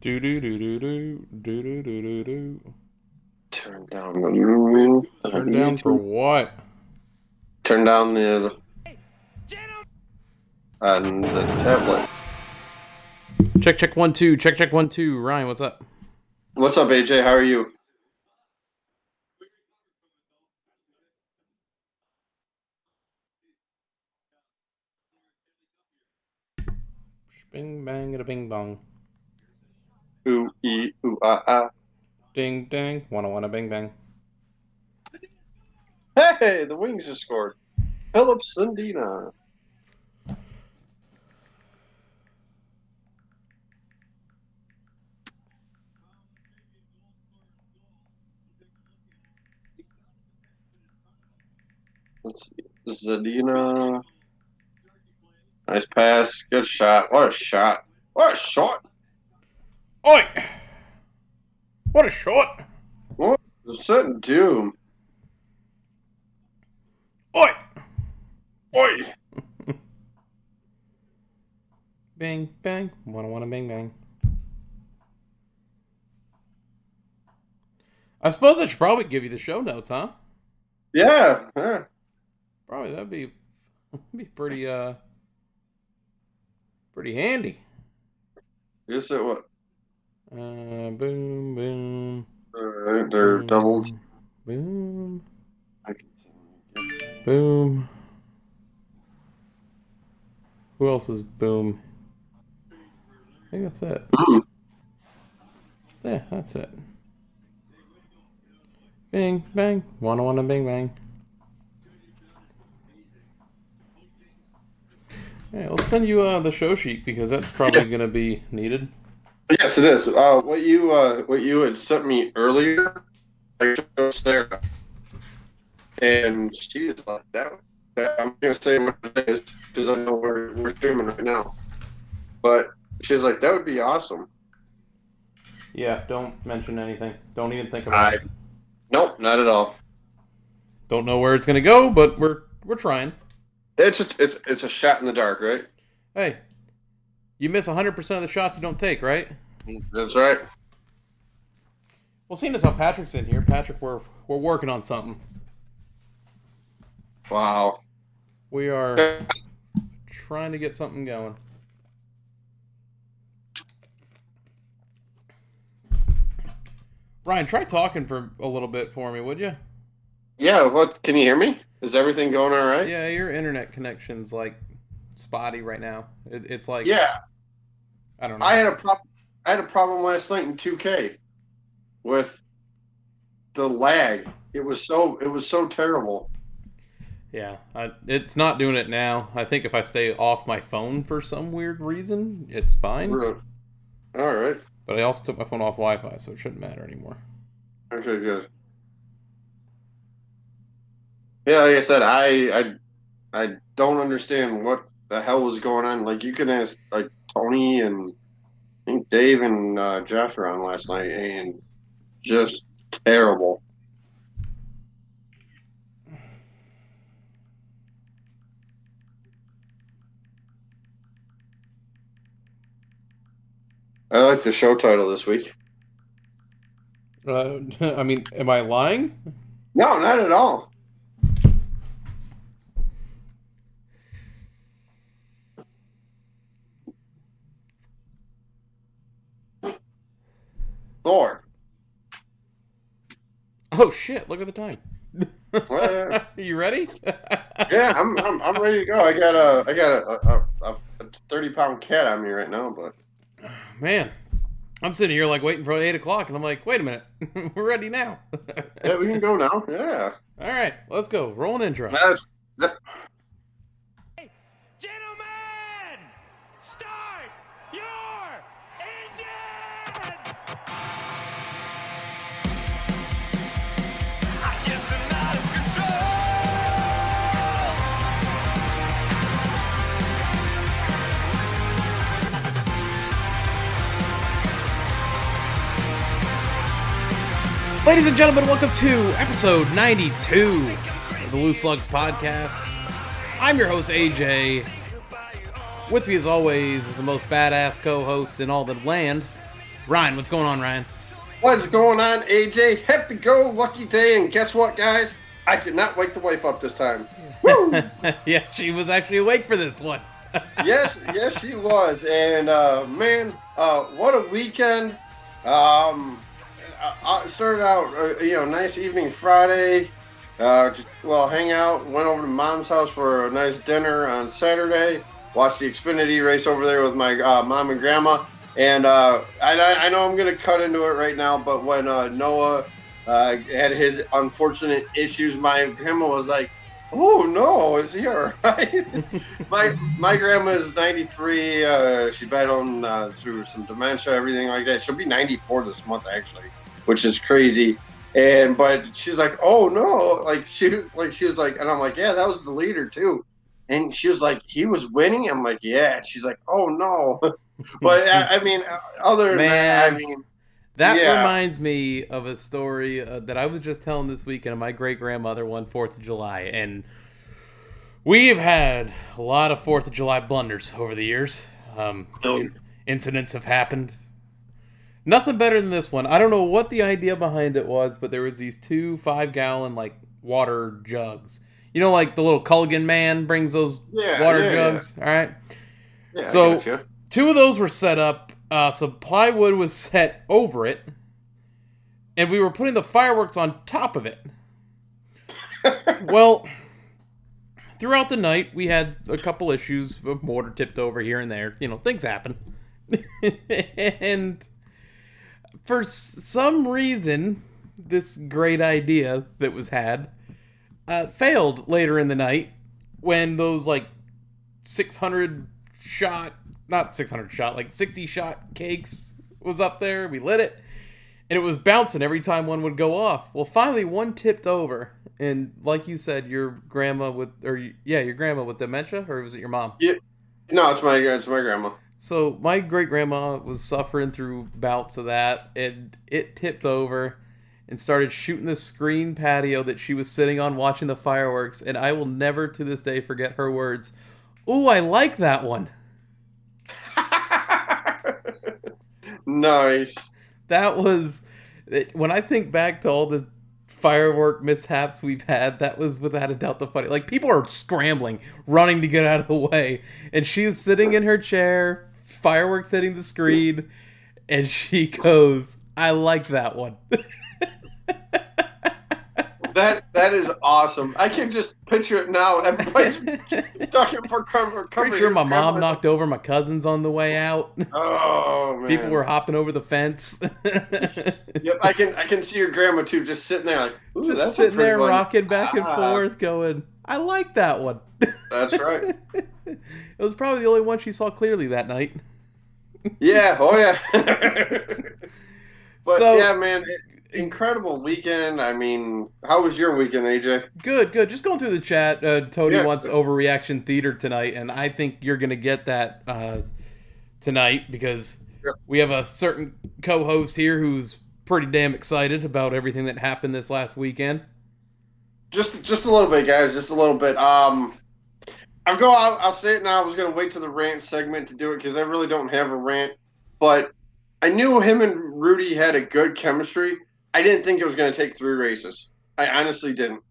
Do do do do do do do do do do. Turn down the movie. Turn down for what? Turn down the on the tablet. Check 1 2. Check 1 2. Ryan, what's up? What's up, AJ? How are you? Bing bang a bing bong. Ooh ee ooh ah ah. Ding dang. Wanna bing bang. Hey, the Wings just scored. Philip Sandina. Let's see. Zadina. Nice pass. Good shot. What a shot. What a shot. Oi! What a shot! What? Sudden doom. Oi! Oi. Bing bang. Wanna bing bang. I suppose I should probably give you the show notes, huh? Yeah. Yeah. Probably that'd be pretty handy. Guess it what? Boom boom. They're Boom, doubled. Boom. I can Boom. Who else is boom? I think that's it. Yeah, that's it. Bing, bang. Wanna bing, bang. Hey, let's send you the show sheet because that's probably going to be needed. Yes, it is. What you had sent me earlier, I showed Sarah, and she's like that. I'm gonna say what it is because I know we're streaming right now. But she's like, that would be awesome. Yeah, don't mention anything. Don't even think about it. Nope, not at all. Don't know where it's going to go, but we're trying. It's a shot in the dark, right? Hey, you miss 100% of the shots you don't take, right? That's right. Well, seeing as how Patrick's in here, Patrick, we're working on something. Wow. We are trying to get something going. Ryan, try talking for a little bit for me, would you? Yeah. What? Can you hear me? Is everything going all right? Yeah, your internet connection's like spotty right now. It's like Yeah. I don't know. I had a problem last night in 2K with the lag. It was so terrible. Yeah, it's not doing it now. I think if I stay off my phone for some weird reason, it's fine. Really? All right. But I also took my phone off Wi-Fi, so it shouldn't matter anymore. Okay, good. Yeah, like I said, I don't understand what the hell was going on. Like you can ask like Tony and I think Dave and Jeff were on last night, and just terrible. I like the show title this week. I mean, am I lying? No, not at all. Thor. Oh shit! Look at the time. Well, You ready? yeah, I'm ready to go. I got a 30-pound cat on me right now, but Man, I'm sitting here like waiting for 8 o'clock, and I'm like, wait a minute, we're ready now. yeah, we can go now. Yeah. All right, let's go. Roll an intro. Gentlemen, start your engines! I guess I'm out of control. Ladies and gentlemen, welcome to episode 92 of the Loose Lugs podcast. I'm your host, AJ. With me, as always, is the most badass co-host in all the land, Ryan, what's going on, Ryan? What's going on, AJ? Happy go lucky day, and guess what, guys? I did not wake the wife up this time. Woo! Yeah, she was actually awake for this one. yes, she was, and man, what a weekend! I started out, nice evening Friday. Hang out. Went over to Mom's house for a nice dinner on Saturday. Watched the Xfinity race over there with my mom and grandma. And I know I'm going to cut into it right now, but when Noah had his unfortunate issues, my grandma was like, "Oh no, is he all right?" my grandma is 93. She battled through some dementia, everything like that. She'll be 94 this month, actually, which is crazy. But she's like, "Oh no!" She was like, and I'm like, "Yeah, that was the leader too." And she was like, "He was winning." I'm like, "Yeah." And she's like, "Oh no!" But I mean, other than that, I mean, that yeah. reminds me of a story that I was just telling this weekend. My great grandmother won 4th of July, and we've had a lot of 4th of July blunders over the years. Incidents have happened. Nothing better than this one. I don't know what the idea behind it was, but there was these 2 5-gallon water jugs. You know, like the little Culligan man brings those water jugs. Yeah. All right. Yeah, so I gotcha. 2 of those were set up. Some plywood was set over it, and we were putting the fireworks on top of it. Well, throughout the night, we had a couple issues of mortar tipped over here and there. You know, things happen. And for some reason, this great idea that was had failed later in the night when those 600 shot, not 600 shot, 60 shot cakes was up there. We lit it, and it was bouncing every time one would go off. Well, finally one tipped over, and like you said, your grandma with dementia, or was it your mom? Yeah, no, it's my grandma. So my great grandma was suffering through bouts of that, and it tipped over and started shooting the screen patio that she was sitting on watching the fireworks, and I will never to this day forget her words. "Ooh, I like that one." Nice. That was, when I think back to all the firework mishaps we've had, that was without a doubt the funny. People are scrambling, running to get out of the way, and she is sitting in her chair, fireworks hitting the screen, and she goes, "I like that one." That is awesome. I can just picture it now. Everybody's talking for cover. Pretty sure my mom knocked over my cousins on the way out. Oh man! People were hopping over the fence. Yep, I can see your grandma too, just sitting there ooh, just that's sitting there one. rocking back and forth, going, "I like that one." That's right. It was probably the only one she saw clearly that night. Yeah. Oh yeah. But so, yeah, man. Incredible weekend. I mean, how was your weekend, AJ? Good. Just going through the chat, Tony wants overreaction theater tonight, and I think you're going to get that tonight because we have a certain co-host here who's pretty damn excited about everything that happened this last weekend. Just a little bit, guys. Just a little bit. I'll say it now. I was going to wait to the rant segment to do it because I really don't have a rant, but I knew him and Rudy had a good chemistry. I didn't think it was going to take 3 races. I honestly didn't.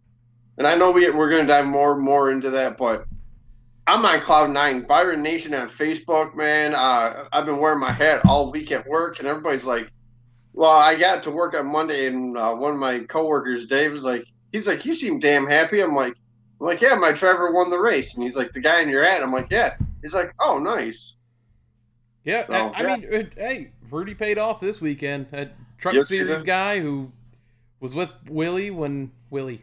And I know we're going to dive more into that, but I'm on cloud 9. Byron Nation on Facebook, man. I've been wearing my hat all week at work, and everybody's like, well, I got to work on Monday, and one of my coworkers, Dave, he's like, "You seem damn happy." I'm like, "Yeah, my driver won the race." And he's like, "The guy in your hat?" I'm like, "Yeah." He's like, "Oh, nice." Yeah, so, I mean, hey, Rudy paid off this weekend. Truck Series guy who was with William when it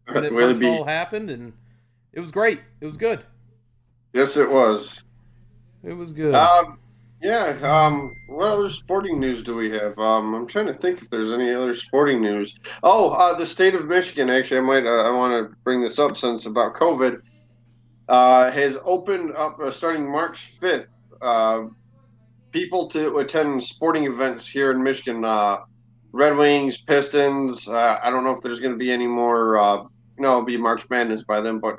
first all happened, and it was great. It was good. Yes, it was. It was good. What other sporting news do we have? I'm trying to think if there's any other sporting news. The state of Michigan. Actually, I want to bring this up since about COVID. Has opened up starting March 5th. People to attend sporting events here in Michigan. Red Wings, Pistons. I don't know if there's going to be any more. It'll be March Madness by then, but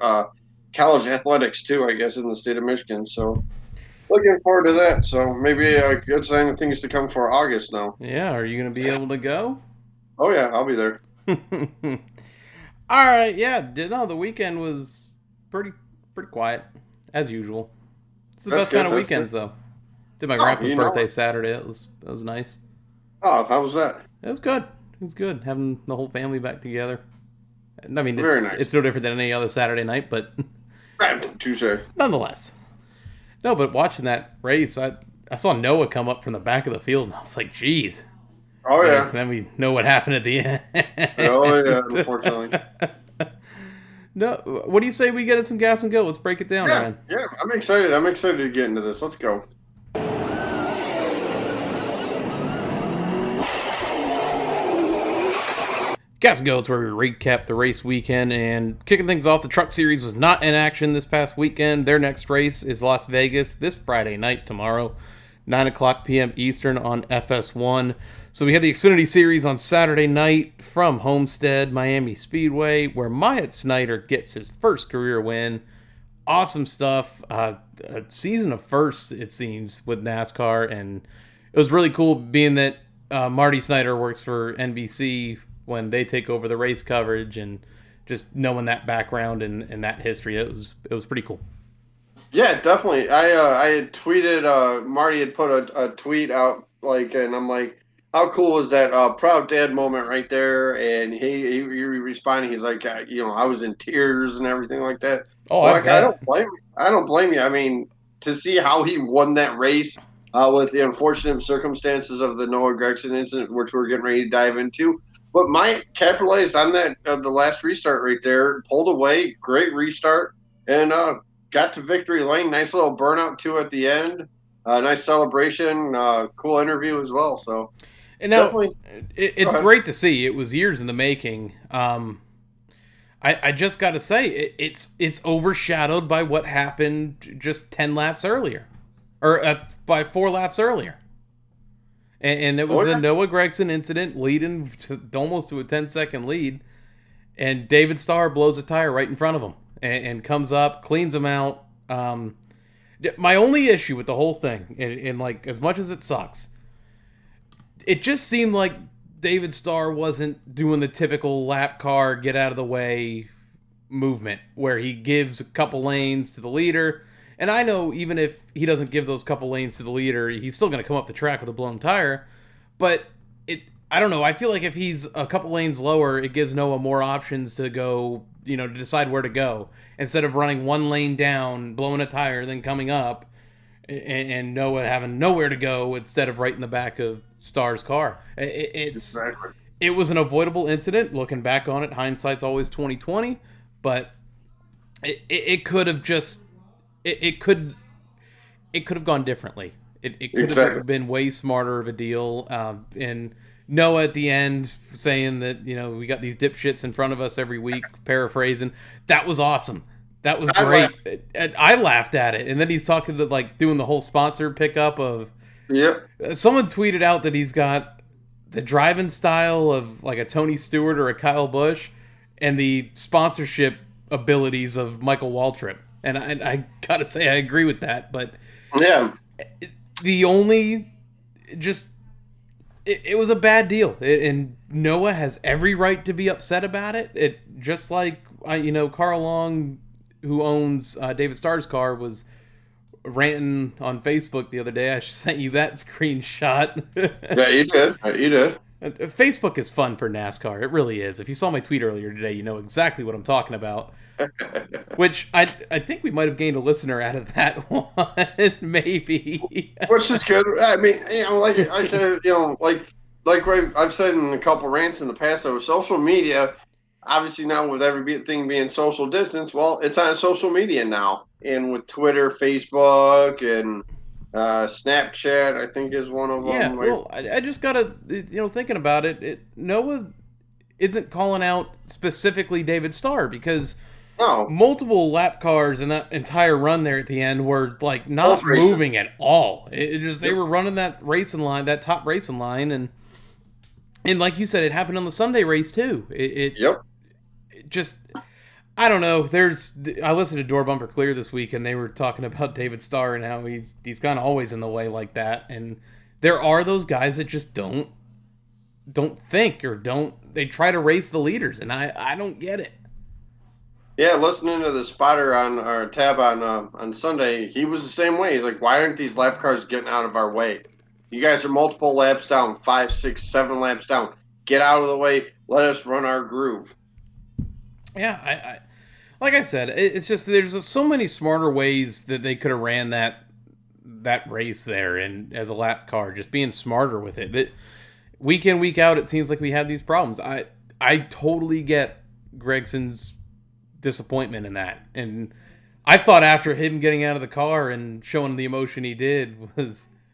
college athletics too, I guess, in the state of Michigan. So looking forward to that. So maybe a good sign of things to come for August now. Yeah, are you going to be able to go? Oh yeah, I'll be there. All right, yeah. No, the weekend was pretty quiet as usual. It's the That's best good, kind of that's weekends good. though. Did my Oh, grandpa's you know birthday it. Saturday. That was nice. Oh, how was that? It was good. It was good having the whole family back together. I mean, Very it's nice. no different than any other Saturday night, but Touche. nonetheless. No, but watching that race, I saw Noah come up from the back of the field, and I was like, "Geez." Oh yeah. Then we know what happened at the end. Oh yeah. Unfortunately. No, what do you say we get some gas and go? Let's break it down, Yeah. man. Yeah. I'm excited. I'm excited to get into this. Let's go. Gas and Go, it's where we recap the race weekend, and kicking things off, the Truck Series was not in action this past weekend. Their next race is Las Vegas this Friday night, tomorrow, 9 o'clock p.m. Eastern on FS1. So we had the Xfinity Series on Saturday night from Homestead, Miami Speedway, where Myatt Snyder gets his first career win. Awesome stuff. A season of firsts, it seems, with NASCAR, and it was really cool being that Marty Snyder works for NBC when they take over the race coverage, and just knowing that background and that history, it was pretty cool. Yeah, definitely. I had tweeted. Marty had put a tweet out and I'm like, how cool is that proud dad moment right there? And he responding. He's like, I was in tears and everything like that. Oh, Well, I like, I don't bet. blame. I don't blame you. I mean, to see how he won that race with the unfortunate circumstances of the Noah Gragson incident, which we're getting ready to dive into. But Mike capitalized on that the last restart right there, pulled away, great restart, and got to victory lane. Nice little burnout too at the end. Nice celebration. Cool interview as well. So And now definitely. Go it's ahead. great to see. It was years in the making. I just got to say it's overshadowed by what happened just 10 laps earlier, or by 4 laps earlier. And it was Oh the yeah. Noah Gragson incident leading almost to a 10-second lead. And David Starr blows a tire right in front of him and comes up, cleans him out. My only issue with the whole thing, and like as much as it sucks, it just seemed like David Starr wasn't doing the typical lap car, get out of the way movement where he gives a couple lanes to the leader. And I know even if he doesn't give those couple lanes to the leader, he's still going to come up the track with a blown tire. But I don't know. I feel like if he's a couple lanes lower, it gives Noah more options to go, to decide where to go instead of running one lane down, blowing a tire, then coming up, and Noah having nowhere to go instead of right in the back of Starr's car. Exactly. It was an avoidable incident. Looking back on it, hindsight's always 20/20, but it could have just it could have gone differently. It could Exactly. have been way smarter of a deal. And Noah at the end saying that we got these dipshits in front of us every week, paraphrasing. That was awesome. That was I great. laughed. I laughed at it. And then he's talking to doing the whole sponsor pickup of. Yep. Someone tweeted out that he's got the driving style of like a Tony Stewart or a Kyle Busch, and the sponsorship abilities of Michael Waltrip. And I gotta say, I agree with that. But Yeah. the only just it was a bad deal, and Noah has every right to be upset about it. It just like Carl Long, who owns David Starr's car, was ranting on Facebook the other day. I sent you that screenshot. Yeah, you did. You did. Facebook is fun for NASCAR. It really is. If you saw my tweet earlier today, you know exactly what I'm talking about. Which I think we might have gained a listener out of that one, maybe. Which is good. I mean, like I've said in a couple rants in the past, though, social media, obviously now with everything being social distance, well, it's on social media now, and with Twitter, Facebook, and Snapchat, I think is one of Yeah, them. well, I just gotta, thinking about it, Noah isn't calling out specifically David Starr, because No, multiple lap cars in that entire run there at the end were like not Both racing. moving at all. It just they were running that racing line, that top racing line, and like you said, it happened on the Sunday race too. Yep. It just I don't know. I listened to Door Bumper Clear this week, and they were talking about David Starr and how he's kind of always in the way like that. And there are those guys that just don't think or they try to race the leaders, and I don't get it. Yeah, listening to the spotter on our tab on Sunday, he was the same way. He's like, why aren't these lap cars getting out of our way? You guys are multiple laps down, 5, 6, 7 laps down. Get out of the way. Let us run our groove. Yeah, I like I said, it's just there's so many smarter ways that they could have ran that race there, and as a lap car, just being smarter with it. That week in, week out, it seems like we have these problems. I totally get Gregson's disappointment in that, and I thought after him getting out of the car and showing the emotion he did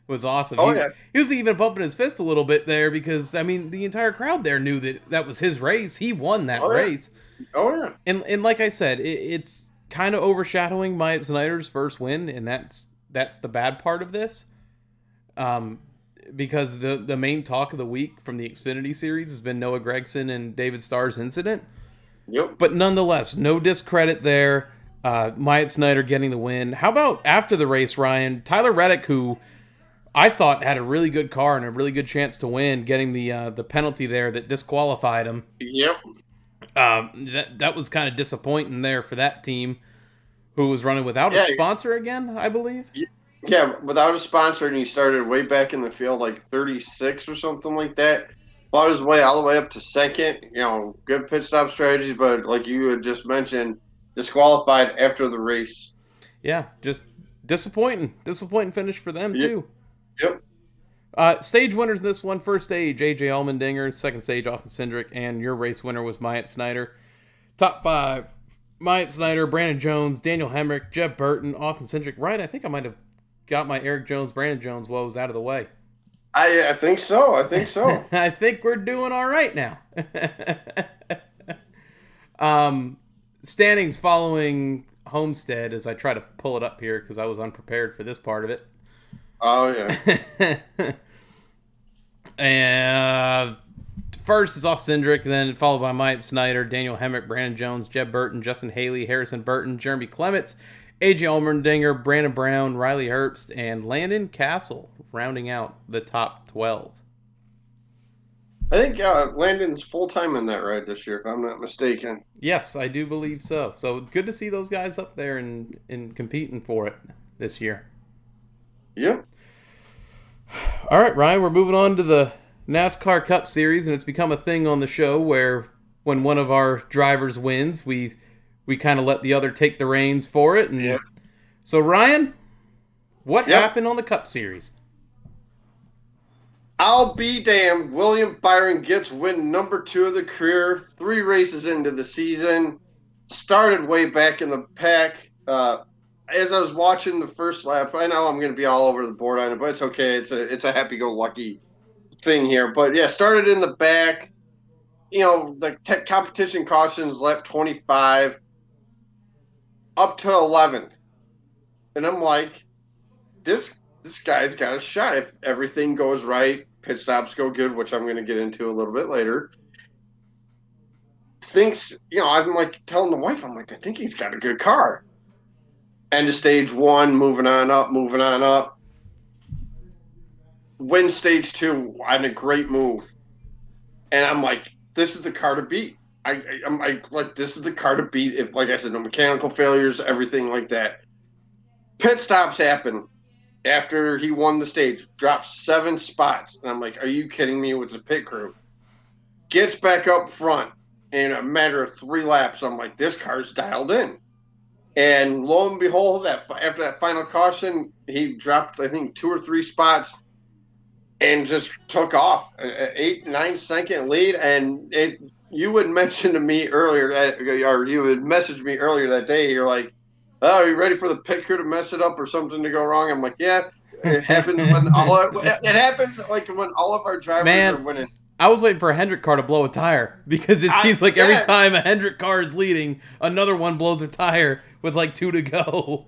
was awesome. Oh, yeah. He was even bumping his fist a little bit there because, I mean, the entire crowd there knew that was his race. He won that race. Oh, yeah. And like I said, it's kind of overshadowing Myatt Snider's first win, and that's the bad part of this. Because the main talk of the week from the Xfinity Series has been Noah Gragson and David Starr's incident. Yep. But nonetheless, no discredit there. Myatt Snider getting the win. How about after the race, Ryan? Tyler Reddick, who I thought had a really good car and a really good chance to win, getting the penalty there that disqualified him. Yep. That was kind of disappointing there for that team, who was running without a sponsor again, I believe. Yeah, without a sponsor, and he started way back in the field, like 36 or something like that. Fought his way all the way up to second. You know, good pit stop strategies, but like you had just mentioned, disqualified after the race. Yeah, just disappointing finish for them too. Yep. Stage winners in this one: first stage, AJ Allmendinger; second stage, Austin Cindric; and your race winner was Myatt Snider. Top 5: Myatt Snider, Brandon Jones, Daniel Hemrick, Jeb Burton, Austin Cindric. Right, I think I might have got my Eric Jones, Brandon Jones woes out of the way. I think so. I think we're doing all right now. Standings following Homestead, as I try to pull it up here because I was unprepared for this part of it. Oh, yeah. And first is Austin Cindric, then followed by Myatt Snider, Daniel Hemrick, Brandon Jones, Jeb Burton, Justin Haley, Harrison Burton, Jeremy Clements, AJ Allmendinger, Brandon Brown, Riley Herbst, and Landon Castle, rounding out the top 12. I think Landon's full-time in that ride this year, if I'm not mistaken. Yes, I do believe so. So good to see those guys up there and competing for it this year. Yep. All right, Ryan, we're moving on to the NASCAR Cup Series, and it's become a thing on the show where when one of our drivers wins, we kind of let the other take the reins for it. And yeah. So, Ryan, what happened on the Cup Series? I'll be damned. William Byron gets win number 2 of the career, 3 races into the season. Started way back in the pack. As I was watching the first lap, I know I'm going to be all over the board on it, but it's okay. It's a happy-go-lucky thing here. But, yeah, started in the back. You know, the competition cautions lap 25 up to 11th. And I'm like, this guy's got a shot if everything goes right, pit stops go good, which I'm going to get into a little bit later. Thinks, you know, I'm like telling the wife, I'm like, I think he's got a good car. End of stage 1, moving on up. Win stage 2 on a great move. And I'm like, this is the car to beat. I'm like, this is the car to beat if, like I said, no mechanical failures, everything like that. Pit stops happen. After he won the stage, dropped 7 spots. And I'm like, are you kidding me with the pit crew? Gets back up front in a matter of 3 laps. I'm like, this car's dialed in. And lo and behold, after that final caution, he dropped, I think, 2 or 3 spots and just took off. 8-9 second lead. And you had mentioned to me earlier, or you had messaged me earlier that day, you're like, oh, are you ready for the pit crew to mess it up or something to go wrong? I'm like, yeah, it happens when it happens like when all of our drivers are winning. I was waiting for a Hendrick car to blow a tire because it seems like every time a Hendrick car is leading, another one blows a tire with like 2 to go.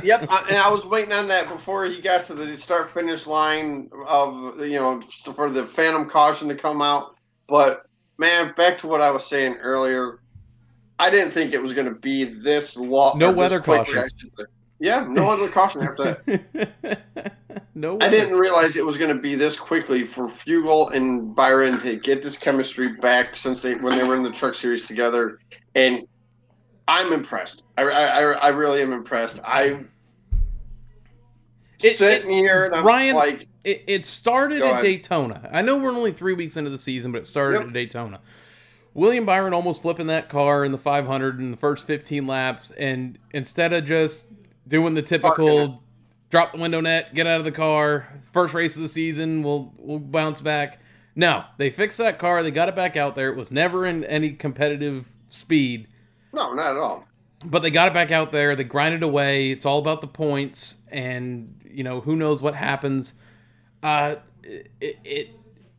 Yep, and I was waiting on that before he got to the start-finish line of, you know, for the phantom caution to come out. But, man, back to what I was saying earlier, I didn't think it was going to be this long. No weather caution. Yeah, no weather caution after that. No I weather. didn't realize it was going to be this quickly for Fugel and Byron to get this chemistry back since when they were in the Truck Series together, and I'm impressed. I really am impressed. Sitting here and I'm Ryan, like, it started at Daytona. I know we're only 3 weeks into the season, but it started at Daytona. William Byron almost flipping that car in the 500 in the first 15 laps, and instead of just doing the typical drop the window net, get out of the car, first race of the season, we'll bounce back. No, they fixed that car, they got it back out there. It was never in any competitive speed. No, not at all. But they got it back out there, they grinded away, it's all about the points, and, you know, who knows what happens.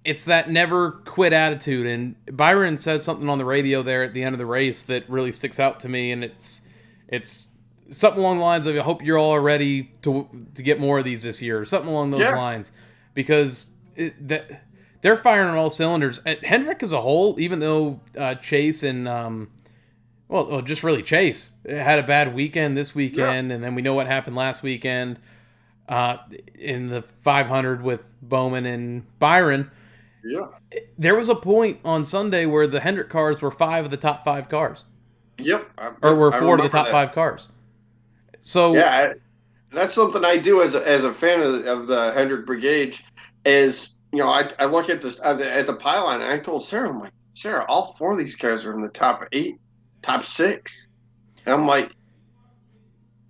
It's that never quit attitude, and Byron says something on the radio there at the end of the race that really sticks out to me, and it's something along the lines of, I hope you're all ready to get more of these this year, or something along those lines, because they're firing on all cylinders. Hendrick as a whole, even though Chase and just really Chase had a bad weekend this weekend, and then we know what happened last weekend in the 500 with Bowman and Byron. Yeah. There was a point on Sunday where the Hendrick cars were 5 of the top 5 cars. Yep. Or were 4 of the top 5 cars. So yeah, that's something I do as a fan of the Hendrick Brigade. Is, you know, I look at this at the pylon, and I told Sarah, I'm like, Sarah, all 4 of these guys are in the top 8, top 6. And I'm like,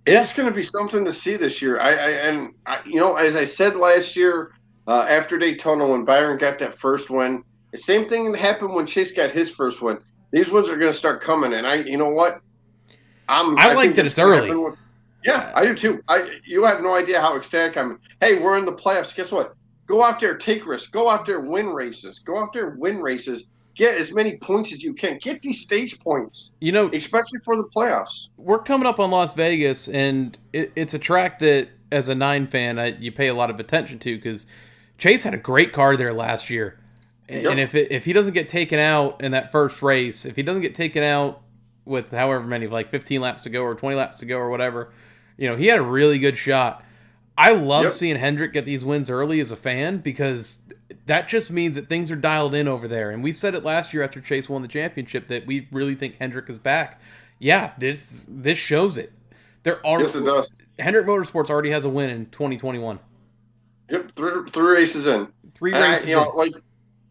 it's going to be something to see this year. I you know, as I said last year after Daytona when Byron got that first win, the same thing happened when Chase got his first win. These ones are going to start coming, and you know what? I like that it's early. I do too. You have no idea how ecstatic I'm. Hey, we're in the playoffs. Guess what? Go out there, take risks. Go out there, win races. Go out there, win races. Get as many points as you can. Get these stage points. You know, especially for the playoffs. We're coming up on Las Vegas, and it's a track that, as a 9 fan, you pay a lot of attention to, because Chase had a great car there last year. And if he doesn't get taken out in that first race, if he doesn't get taken out with however many, like 15 laps to go or 20 laps to go or whatever, you know, he had a really good shot. I love seeing Hendrick get these wins early as a fan, because that just means that things are dialed in over there. And we said it last year after Chase won the championship that we really think Hendrick is back. Yeah, this shows it. Yes, it does. Hendrick Motorsports already has a win in 2021. Yep, three races in. 3 races in.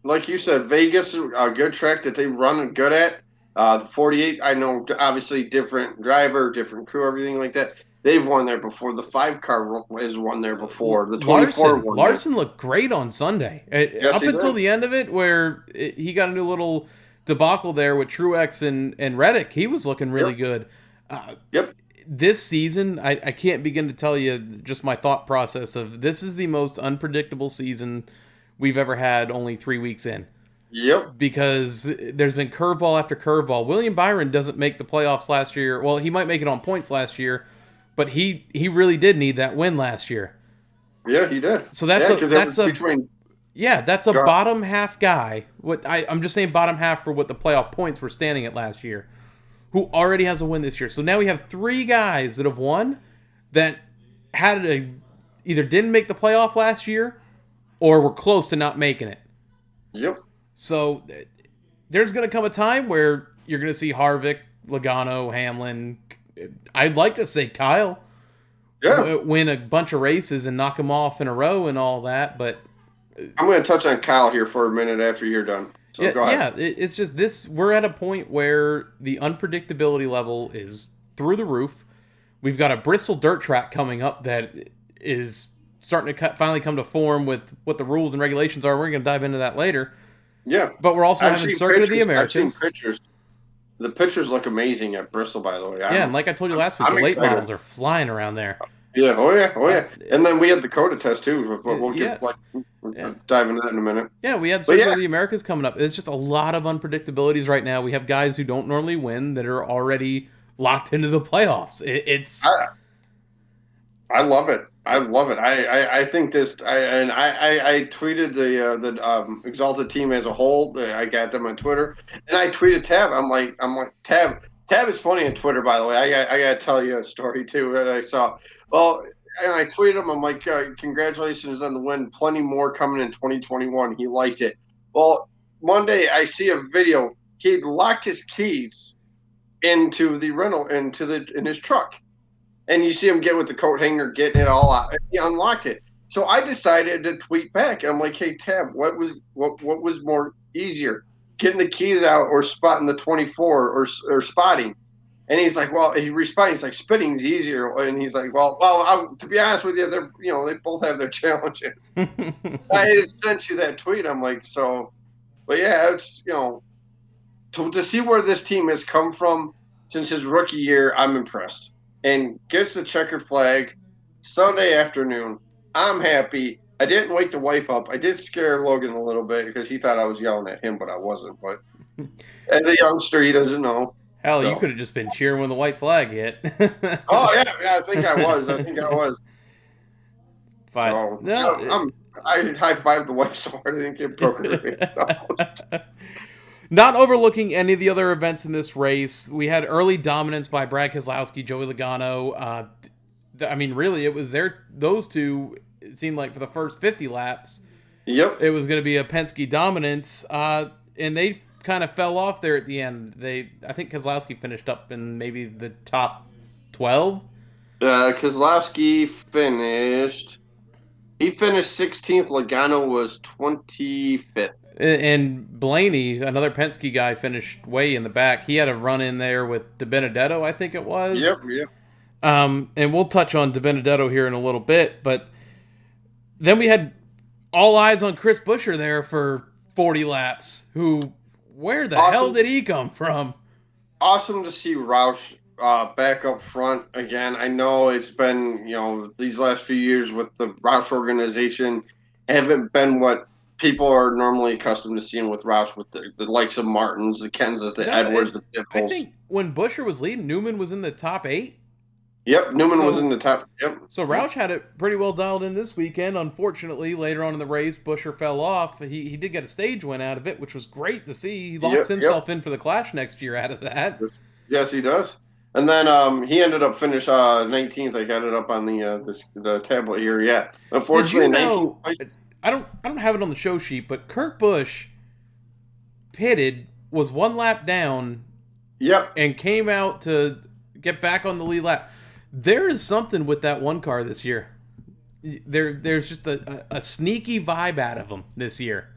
Like you said, Vegas, a good track that they run good at. The 48, I know, obviously different driver, different crew, everything like that. They've won there before. The 5 car has won there before. The 24 won. Larson looked great on Sunday. Up until the end of it, where he got a new little debacle there with Truex and Reddick. He was looking really good. This season, I can't begin to tell you just my thought process of this is the most unpredictable season we've ever had only 3 weeks in. Yep. Because there's been curveball after curveball. William Byron doesn't make the playoffs last year. Well, he might make it on points last year, but he really did need that win last year. Yeah, he did. So that's a bottom half guy. I'm just saying bottom half for what the playoff points were standing at last year, who already has a win this year. So now we have 3 guys that have won that either didn't make the playoff last year or were close to not making it. Yep. So there's going to come a time where you're going to see Harvick, Logano, Hamlin. I'd like to say Kyle win a bunch of races and knock them off in a row and all that, but I'm going to touch on Kyle here for a minute after you're done. So go ahead. Yeah, it's just this. We're at a point where the unpredictability level is through the roof. We've got a Bristol dirt track coming up that is starting to finally come to form with what the rules and regulations are. We're going to dive into that later. Yeah. But we're also having Circuit of the Americas. I've seen pictures. The pictures look amazing at Bristol, by the way. And like I told you last week, the late models are flying around there. Yeah, oh yeah. And then we had the COTA test too. We'll dive into that in a minute. Yeah, we had Circuit of the Americas coming up. It's just a lot of unpredictabilities right now. We have guys who don't normally win that are already locked into the playoffs. I love it. I think this. I tweeted the Exalted team as a whole. I got them on Twitter, and I tweeted Tab. I'm like Tab. Tab is funny on Twitter, by the way. I got to tell you a story, too, that I saw. Well, and I tweeted him. I'm like, congratulations on the win. Plenty more coming in 2021. He liked it. Well, Monday, I see a video. He locked his keys into the rental, in his truck. And you see him get with the coat hanger, getting it all out. He unlocked it. So I decided to tweet back. And I'm like, hey, Tab, what was more easier? Getting the keys out or spotting the 24 or spotting? And he's like, well, he responded, he's like, spitting's easier. And he's like, well, to be honest with you, they both have their challenges. I sent you that tweet. I'm like, so, but yeah, it's, to see where this team has come from since his rookie year, I'm impressed. And gets the checkered flag Sunday afternoon. I'm happy. I didn't wake the wife up. I did scare Logan a little bit because he thought I was yelling at him, but I wasn't. But as a youngster, he doesn't know. Hell, so. You could have just been cheering when the white flag hit. Oh, yeah, I think I was. Fine. So, no, I high-fived the wife so hard I didn't get broken. Not overlooking any of the other events in this race, we had early dominance by Brad Keselowski, Joey Logano. Really, it was those two, it seemed like for the first 50 laps, yep, it was going to be a Penske dominance, and they kind of fell off there at the end. I think Keselowski finished up in maybe the top 12. Keselowski finished 16th. Logano was 25th. And Blaney, another Penske guy, finished way in the back. He had a run in there with DiBenedetto, I think it was. Yep. And we'll touch on DiBenedetto here in a little bit. But then we had all eyes on Chris Buescher there for 40 laps. Where the hell did he come from? Awesome to see Roush back up front again. I know it's been, these last few years with the Roush organization haven't been what people are normally accustomed to seeing with Roush, with the likes of Martins, the Kenseth, the Edwards, the Diffels. I think when Buescher was leading, Newman was in the top 8. Yep, Newman was in the top. Yep. So Roush had it pretty well dialed in this weekend. Unfortunately, later on in the race, Buescher fell off. He did get a stage win out of it, which was great to see. He locks himself in for the Clash next year out of that. Yes, he does. And then he ended up finish 19th. I got it up on the tablet here. Yeah, unfortunately, 19th. I don't have it on the show sheet, but Kurt Busch pitted, was one lap down, and came out to get back on the lead lap. There is something with that one car this year. There's just a sneaky vibe out of him this year.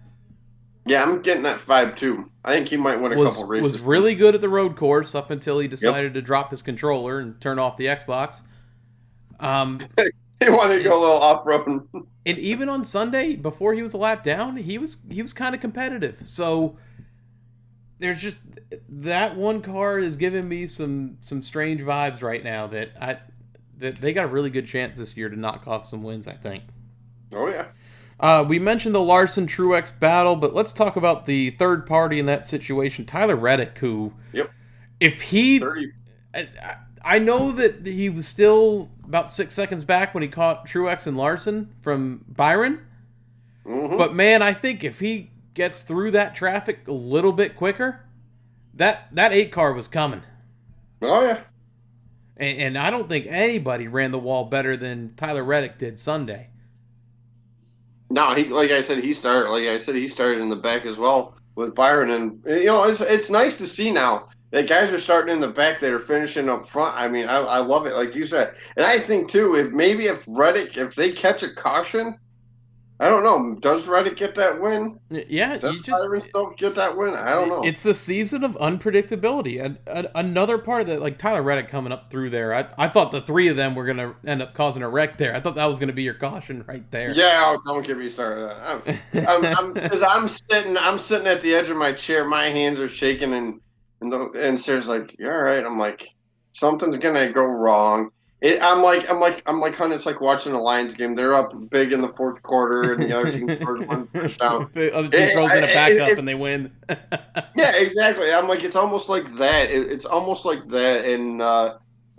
Yeah, I'm getting that vibe too. I think he might win a couple races. Was really good at the road course up until he decided to drop his controller and turn off the Xbox. He wanted to go a little off-road. And even on Sunday, before he was a lap down, he was kind of competitive. So there's just that one car is giving me some strange vibes right now that they got a really good chance this year to knock off some wins, I think. Oh yeah. We mentioned the Larson-Truex battle, but let's talk about the third party in that situation, Tyler Reddick, who, if he, 30. I know that he was still about 6 seconds back when he caught Truex and Larson from Byron, but man, I think if he gets through that traffic a little bit quicker, that 8 car was coming. Oh yeah. And I don't think anybody ran the wall better than Tyler Reddick did Sunday. No, he started in the back as well with Byron, and it's nice to see now that guys are starting in the back that are finishing up front. I mean, I love it, like you said, and I think too, if Reddick, if they catch a caution, I don't know. Does Reddick get that win? Yeah. Does Byron still get that win? I don't know. It's the season of unpredictability. And another part of that, like Tyler Reddick coming up through there, I thought the 3 of them were going to end up causing a wreck there. I thought that was going to be your caution right there. Yeah, don't get me started. I'm sitting at the edge of my chair. My hands are shaking, and Sarah's like, "You all right?" I'm like, "Something's going to go wrong." I'm like, honey, it's like watching a Lions game. They're up big in the fourth quarter, and the other team scores one touchdown. The other team throws in a backup, and they win. Yeah, exactly. I'm like, it's almost like that. It's almost like that. And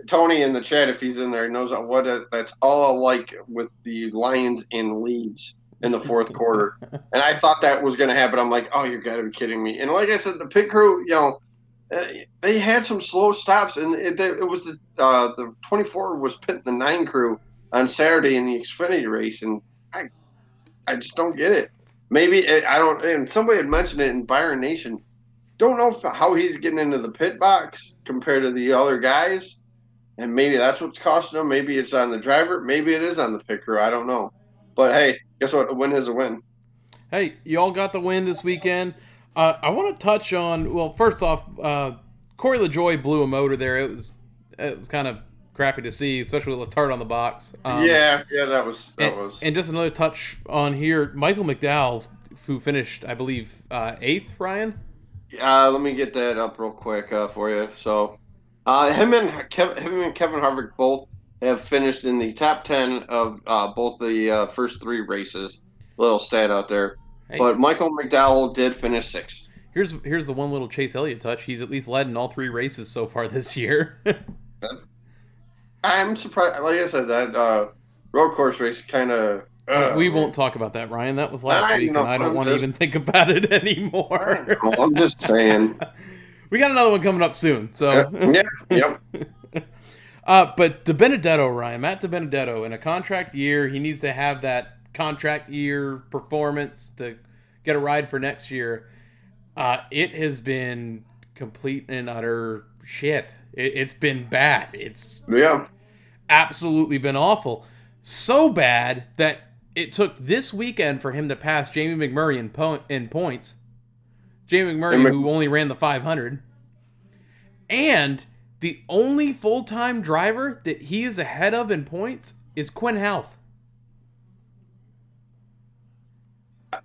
Tony in the chat, if he's in there, knows what that's all like with the Lions in leads in the fourth quarter. And I thought that was going to happen. I'm like, oh, you got to be kidding me. And like I said, the pit crew, they had some slow stops, and it was the 24 was pitting the 9 crew on Saturday in the Xfinity race, and I just don't get it. Maybe I don't. And somebody had mentioned it in Byron Nation. Don't know how he's getting into the pit box compared to the other guys, and maybe that's what's costing him. Maybe it's on the driver. Maybe it is on the pit crew. I don't know. But hey, guess what? A win is a win. Hey, you all got the win this weekend. I want to touch on, well, first off, Corey LaJoie blew a motor there. It was kind of crappy to see, especially with Letarte on the box. Yeah, that was. And just another touch on here, Michael McDowell, who finished, I believe, 8th, Ryan? Let me get that up real quick for you. So, him and Kevin Harvick both have finished in the top 10 of both the first 3 races. Little stat out there. Hey. But Michael McDowell did finish 6th. Here's the one little Chase Elliott touch. He's at least led in all 3 races so far this year. I'm surprised. Like I said, that road course race kind of. We won't talk about that, Ryan. That was last week, and I don't want to even think about it anymore. I'm just saying. We got another one coming up soon, so. Yep. But DiBenedetto, Ryan, Matt DiBenedetto, in a contract year, he needs to have that contract year performance to get a ride for next year. It has been complete and utter shit. It's been bad. It's absolutely been awful. So bad that it took this weekend for him to pass Jamie McMurray in points. Jamie McMurray, who only ran the 500. And the only full-time driver that he is ahead of in points is Quinn Houff.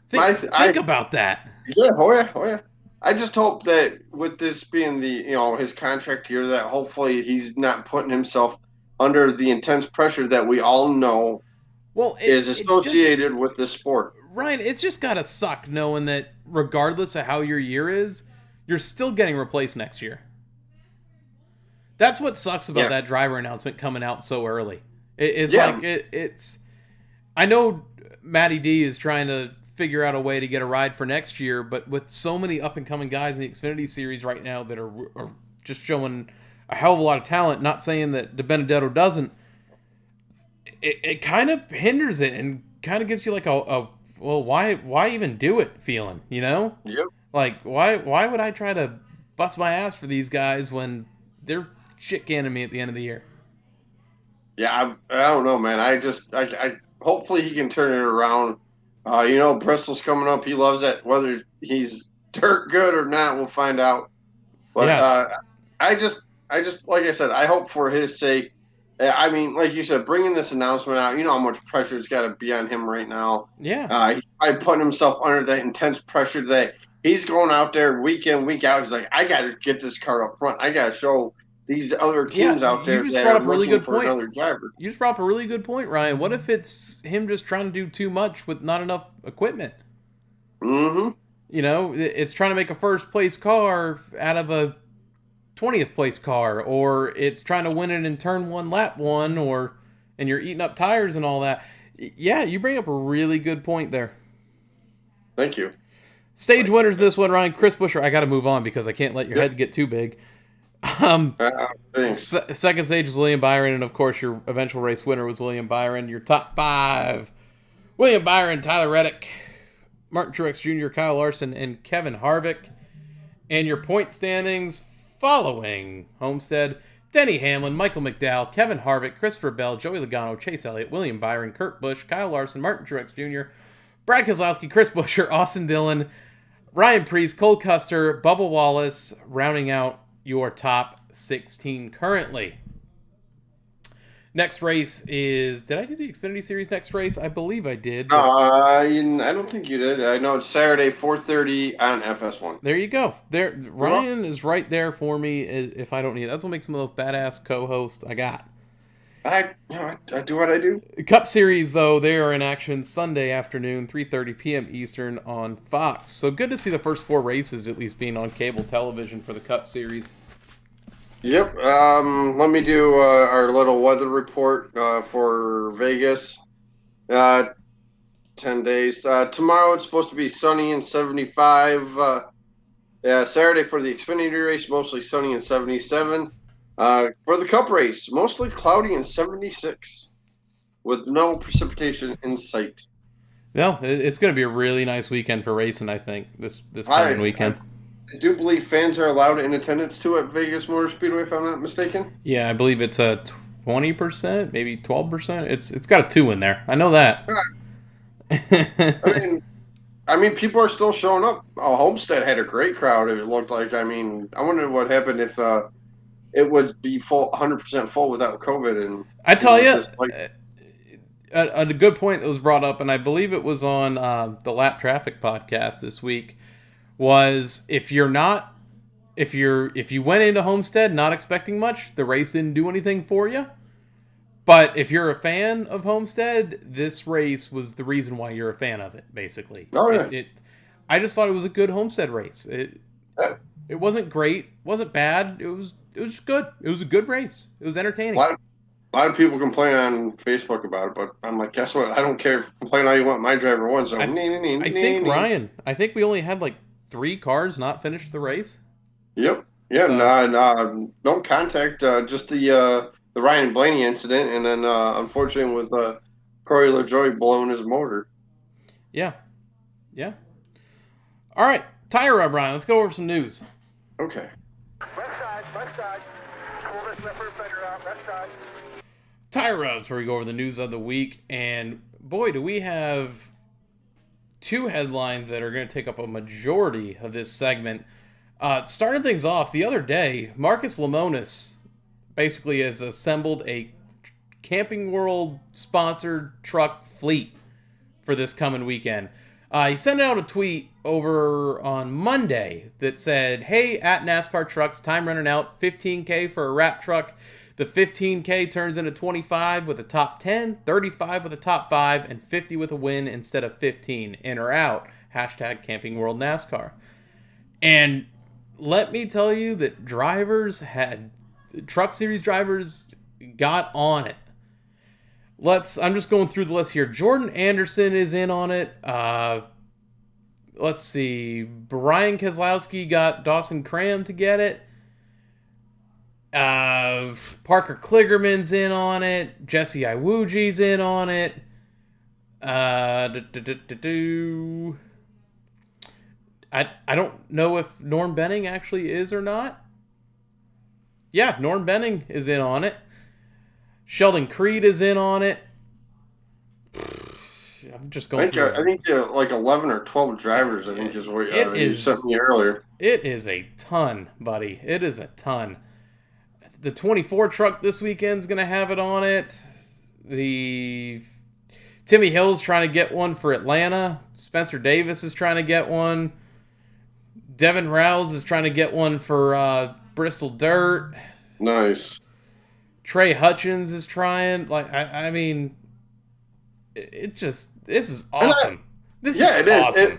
Think about that. Yeah, oh yeah. I just hope that with this being his contract here, that hopefully he's not putting himself under the intense pressure that we all know is associated with the sport. Ryan, it's just got to suck knowing that regardless of how your year is, you're still getting replaced next year. That's what sucks about that driver announcement coming out so early. It's I know Matty D is trying to figure out a way to get a ride for next year, but with so many up-and-coming guys in the Xfinity Series right now that are just showing a hell of a lot of talent, not saying that DiBenedetto doesn't, it kind of hinders it and kind of gives you like why even do it feeling, you know? Yep. Like, why would I try to bust my ass for these guys when they're shit canning me at the end of the year? Yeah, I don't know, man. I hopefully he can turn it around. Bristol's coming up. He loves that. Whether he's dirt good or not, we'll find out. But I just like I said, I hope for his sake. I mean, like you said, bringing this announcement out, you know how much pressure it's got to be on him right now. Yeah. He's probably putting himself under that intense pressure that he's going out there week in, week out. He's like, I got to get this car up front. I got to show these other teams out there that are looking for another driver. You just brought up a really good point, Ryan. What if it's him just trying to do too much with not enough equipment? Mm-hmm. It's trying to make a first-place car out of a 20th place car, or it's trying to win it in turn 1, lap 1, and you're eating up tires and all that. Yeah, you bring up a really good point there. Thank you. Stage winners this one, Ryan. Chris Buescher. I got to move on because I can't let your head get too big. Second stage was William Byron, and of course your eventual race winner was William Byron. Your top 5: William Byron, Tyler Reddick, Martin Truex Jr., Kyle Larson, and Kevin Harvick. And your point standings following Homestead: Denny Hamlin, Michael McDowell, Kevin Harvick, Christopher Bell, Joey Logano, Chase Elliott, William Byron, Kurt Busch, Kyle Larson, Martin Truex Jr., Brad Keselowski, Chris Buescher, Austin Dillon, Ryan Preece, Cole Custer, Bubba Wallace, rounding out your top 16 currently. Next race is... Did I do the Xfinity Series next race? I believe I did. I don't think you did. I know it's Saturday, 4:30 on FS1. There you go. Ryan is right there for me if I don't need it. That's what makes him the most badass co-host I got. I do what I do. Cup Series, though, they are in action Sunday afternoon, 3:30 p.m. Eastern on Fox. So good to see the first 4 races at least being on cable television for the Cup Series. Yep. Let me do our little weather report for Vegas. 10 days. Tomorrow it's supposed to be sunny and 75. Yeah, Saturday for the Xfinity race, mostly sunny and 77. For the Cup race, mostly cloudy and 76, with no precipitation in sight. No, it's going to be a really nice weekend for racing, I think, this coming I weekend. do believe fans are allowed in attendance too at Vegas Motor Speedway, if I'm not mistaken. Yeah, I believe it's a 20%, maybe 12%. It's got a 2 in there. I know that. I mean, people are still showing up. Homestead had a great crowd. It looked like. I mean, I wonder what happened if it would be full, 100% full without COVID. And I tell you, like, a good point that was brought up, and I believe it was on the Lap Traffic podcast this week, was if you went into Homestead not expecting much, the race didn't do anything for you. But if you're a fan of Homestead, this race was the reason why you're a fan of it, basically. Oh, yeah. I just thought it was a good Homestead race. It wasn't great, wasn't bad. It was good. It was a good race. It was entertaining. A lot of people complain on Facebook about it, but I'm like, guess what? I don't care. Complain all you want. My driver won. So I think Ryan. I think we only had like 3 cars not finish the race. Yep. Yeah. So, no contact. Just the Ryan Blaney incident, and then unfortunately with Corey LaJoie blowing his motor. Yeah. All right, tire rub, Ryan. Let's go over some news. Okay. Left side. Pull this lever better out, left side. Tire rubs, where we go over the news of the week, and boy, do we have 2 headlines that are going to take up a majority of this segment. Starting things off, the other day, Marcus Lemonis basically has assembled a Camping World sponsored truck fleet for this coming weekend. He sent out a tweet over on Monday that said, "Hey, at NASCAR Trucks, time running out, 15K for a wrap truck. The 15K turns into 25 with a top 10, 35 with a top 5, and 50 with a win instead of 15. In or out. Hashtag Camping World NASCAR." And let me tell you that Truck Series drivers got on it. I'm just going through the list here. Jordan Anderson is in on it. Let's see. Brian Keselowski got Dawson Cram to get it. Parker Kligerman's in on it. Jesse Iwuji's in on it. I don't know if Norm Benning actually is or not. Yeah, Norm Benning is in on it. Sheldon Creed is in on it. I'm just going through it. I think like 11 or 12 drivers, I think is what you sent me earlier. It is a ton, buddy. It is a ton. The 24 truck this weekend's going to have it on it. The Timmy Hill's trying to get one for Atlanta. Spencer Davis is trying to get one. Devin Rouse is trying to get one for Bristol Dirt. Nice. Trey Hutchins is trying. I mean, this is awesome. This is awesome.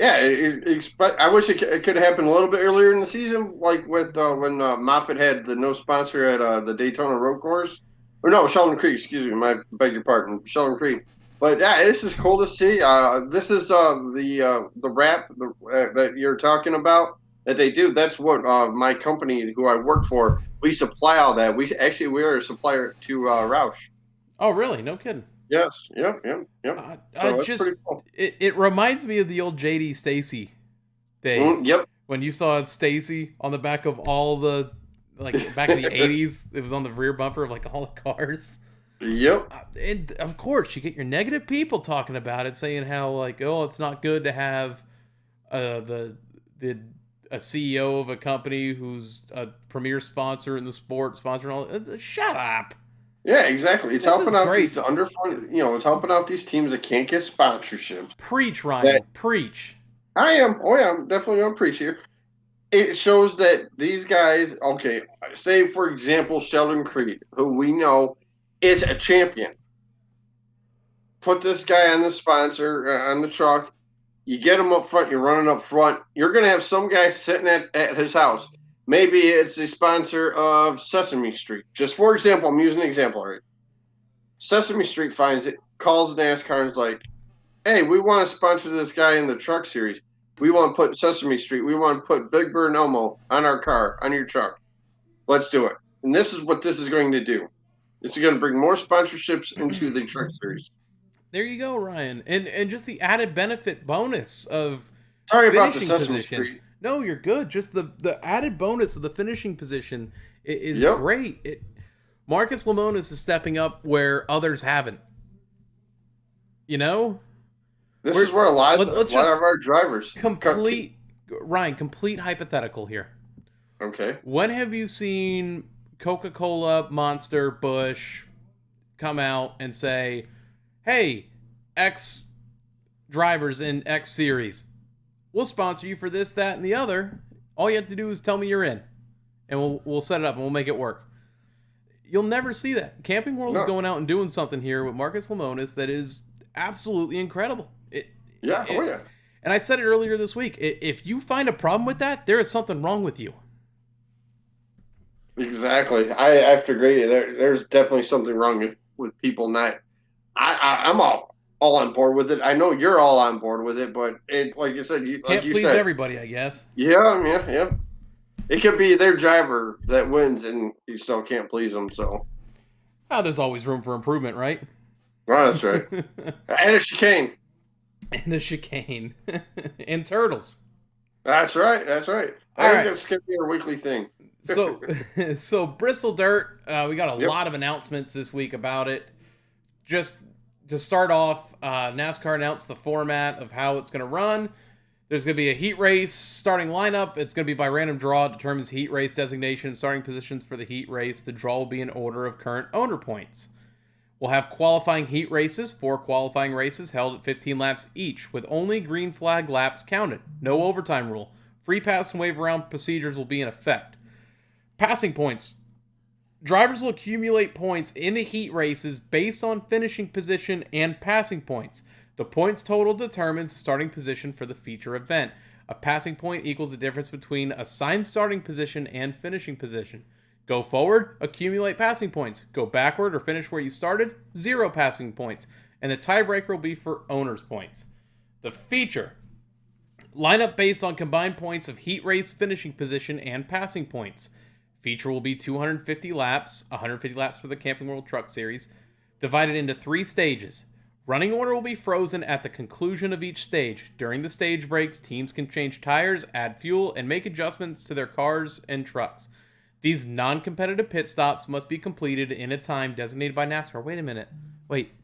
I wish it could happen a little bit earlier in the season, like with when Moffitt had the no sponsor at the Daytona Road Course. Or no, Sheldon Creek, excuse me, beg your pardon, Sheldon Creek. But yeah, this is cool to see. This is the wrap that you're talking about that they do. That's what my company, who I work for, we supply all that. We are a supplier to Roush. Oh, really? No kidding. Yes. Yep. So that's pretty cool. It reminds me of the old JD Stacy days. Yep. When you saw Stacy on the back of all the, like back in the 80s, it was on the rear bumper of like all the cars. Yep. And of course, you get your negative people talking about it, saying how like, oh, it's not good to have a CEO of a company who's a premier sponsor in the sport, sponsoring all. Shut up. Yeah, exactly. It's helping out these underfunded. It's helping out these teams that can't get sponsorships. Preach, Ryan. Preach. I am. Oh yeah, I'm definitely gonna preach here. It shows that these guys. Okay, say for example, Sheldon Creed, who we know is a champion. Put this guy on the sponsor, on the truck. You get him up front, you're running up front. You're going to have some guy sitting at his house. Maybe it's the sponsor of Sesame Street. Just for example, I'm using an example already. Sesame Street finds it, calls NASCAR and is like, hey, we want to sponsor this guy in the truck series. We want to put Sesame Street. We want to put Big Bird and Elmo on our car, on your truck. Let's do it. And this is what this is going to do. It's going to bring more sponsorships into the truck series. There you go, Ryan. And just the added benefit bonus of Sorry about the finishing Sesame position. Street. No, you're good. Just the added bonus of the finishing position is Yep. great. Marcus Lemonis is stepping up where others haven't. You know? This is where a lot of let's our drivers Ryan, complete hypothetical here. Okay. When have you seen Coca-Cola, Monster, Busch come out and say, hey, X drivers in X series, we'll sponsor you for this, that, and the other. All you have to do is tell me you're in, and we'll set it up and we'll make it work. You'll never see that. Camping World is going out and doing something here with Marcus Lemonis that is absolutely incredible. Yeah. And I said it earlier this week. If you find a problem with that, there is something wrong with you. Exactly. I have to agree. There's definitely something wrong with people not. I'm all on board with it. I know you're all on board with it, but it, like you said, Can't please everybody, I guess. Yeah. It could be their driver that wins, and you still can't please them. So, There's always room for improvement, right? Oh, that's right. And a chicane. And a chicane. And turtles. That's right. I think that's going to be our weekly thing. So Bristol Dirt, we got a lot of announcements this week about it. Just to start off, NASCAR announced the format of how it's going to run. There's going to be a heat race starting lineup. It's going to be by random draw. It determines heat race designation, starting positions for the heat race. The draw will be in order of current owner points. We'll have qualifying heat races, 4 qualifying races held at 15 laps each, with only green flag laps counted. No overtime rule. Free pass and wave around procedures will be in effect. Passing points. Drivers will accumulate points in the heat races based on finishing position and passing points. The points total determines the starting position for the feature event. A passing point equals the difference between assigned starting position and finishing position. Go forward, accumulate passing points. Go backward or finish where you started, 0 passing points. And the tiebreaker will be for owner's points. The feature. Lineup based on combined points of heat race, finishing position, and passing points. Feature will be 250 laps, 150 laps for the Camping World Truck Series, divided into 3 stages. Running order will be frozen at the conclusion of each stage. During the stage breaks, teams can change tires, add fuel, and make adjustments to their cars and trucks. These non-competitive pit stops must be completed in a time designated by NASCAR. Wait a minute.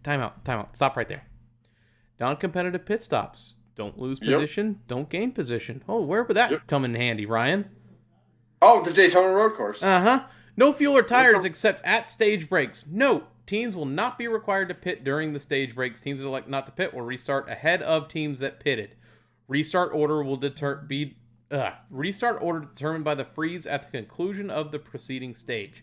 Time out. Stop right there. Non-competitive pit stops. Don't lose position, don't gain position. Oh, where would that come in handy, Ryan? Oh, the Daytona Road Course. No fuel or tires except at stage breaks. Note, teams will not be required to pit during the stage breaks. Teams that elect not to pit will restart ahead of teams that pitted. Restart order will determined by the freeze at the conclusion of the preceding stage.